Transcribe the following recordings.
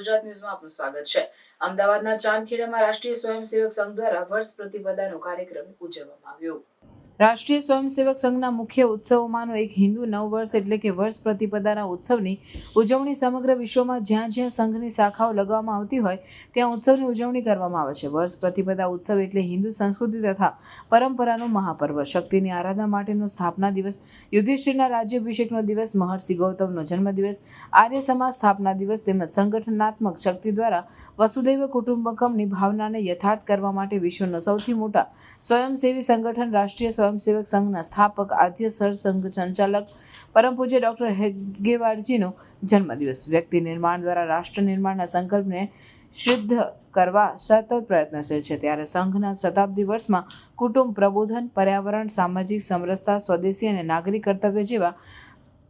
ગુજરાત ન્યૂઝમાં આપનું સ્વાગત છે। અમદાવાદના ચાંદખેડામાં રાષ્ટ્રીય સ્વયંસેવક સંઘ દ્વારા વર્ષ પ્રતિપદાનો કાર્યક્રમ ઉજવવામાં આવ્યો। રાષ્ટ્રીય સ્વયંસેવક સંઘના મુખ્ય ઉત્સવોમાંનો એક હિન્દુ નવવર્ષ એટલે કે વર્ષ પ્રતિપદાના ઉત્સવની ઉજવણી સમગ્ર વિશ્વમાં જ્યાં જ્યાં સંઘની શાખાઓ લગાવવામાં આવતી હોય ત્યાં ઉત્સવની ઉજવણી કરવામાં આવે છે। વર્ષ પ્રતિપદા ઉત્સવ એટલે હિન્દુ સંસ્કૃતિ તથા પરંપરાનો મહાપર્વ, શક્તિની આરાધના માટેનો સ્થાપના દિવસ, યુધિષ્ઠિરના રાજ્યાભિષેકનો દિવસ, મહર્ષિ ગૌતમનો જન્મદિવસ, આર્ય સમાજ સ્થાપના દિવસ તેમજ સંગઠનાત્મક શક્તિ દ્વારા વસુધૈવ કુટુંબકમની ભાવનાને યથાર્થ કરવા માટે વિશ્વનો સૌથી મોટા સ્વયંસેવી સંગઠન રાષ્ટ્રીય સ્વયંસેવક સંઘના સ્થાપક આદ્ય સર સંઘ સંચાલક પરમ પૂજ્ય ડોક્ટર હેડગેવારજીનો જન્મદિવસ। વ્યક્તિ નિર્માણ દ્વારા રાષ્ટ્ર નિર્માણના સંકલ્પને સિદ્ધ કરવા સતત પ્રયત્નશીલ છે, ત્યારે સંઘના શતાબ્દી વર્ષમાં કુટુંબ પ્રબોધન, પર્યાવરણ, સામાજિક સમરસતા, સ્વદેશી અને નાગરિક કર્તવ્ય જેવા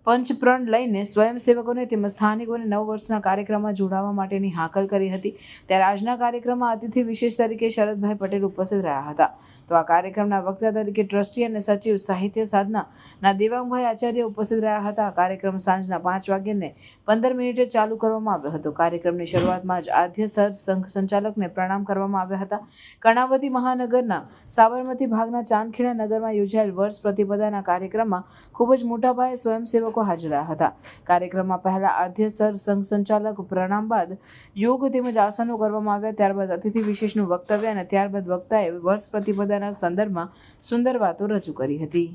પંચપ્રણ લઈને સ્વયંસેવકોને તેમજ સ્થાનિકોને નવ વર્ષના કાર્યક્રમમાં જોડાવા માટેની હાકલ કરી હતી। ત્યારે આજના કાર્યક્રમમાં અતિથિ વિશેષ તરીકે શરદભાઈ પટેલ ઉપસ્થિત રહ્યા હતા। તો આ કાર્યક્રમના વક્તા તરીકે ટ્રસ્ટી અને સચિવ સાહિત્ય સાધનાના દેવાંગભાઈ આચાર્ય ઉપસ્થિત રહ્યા હતા। આ કાર્યક્રમ સાંજના 5:15 ચાલુ કરવામાં આવ્યો હતો। કાર્યક્રમની શરૂઆતમાં જ આદ્ય સર સંઘ સંચાલકને પ્રણામ કરવામાં આવ્યા હતા। કર્ણાવતી મહાનગરના સાબરમતી ભાગના ચાંદખેડા નગરમાં યોજાયેલ વર્ષ પ્રતિપદાના કાર્યક્રમમાં ખૂબ જ મોટા પાયે સ્વયંસેવકો હાજર રહ્યા હતા। કાર્યક્રમમાં પહેલા આદ્ય સર સંઘ સંચાલક પ્રણામ બાદ યોગ તેમજ આસનો કરવામાં આવ્યા। ત્યારબાદ અતિથિ વિશેષનું વક્તવ્ય અને ત્યારબાદ વક્તાએ વર્ષ પ્રતિપદાના સંદર્ભમાં સુંદર વાતો રજૂ કરી હતી।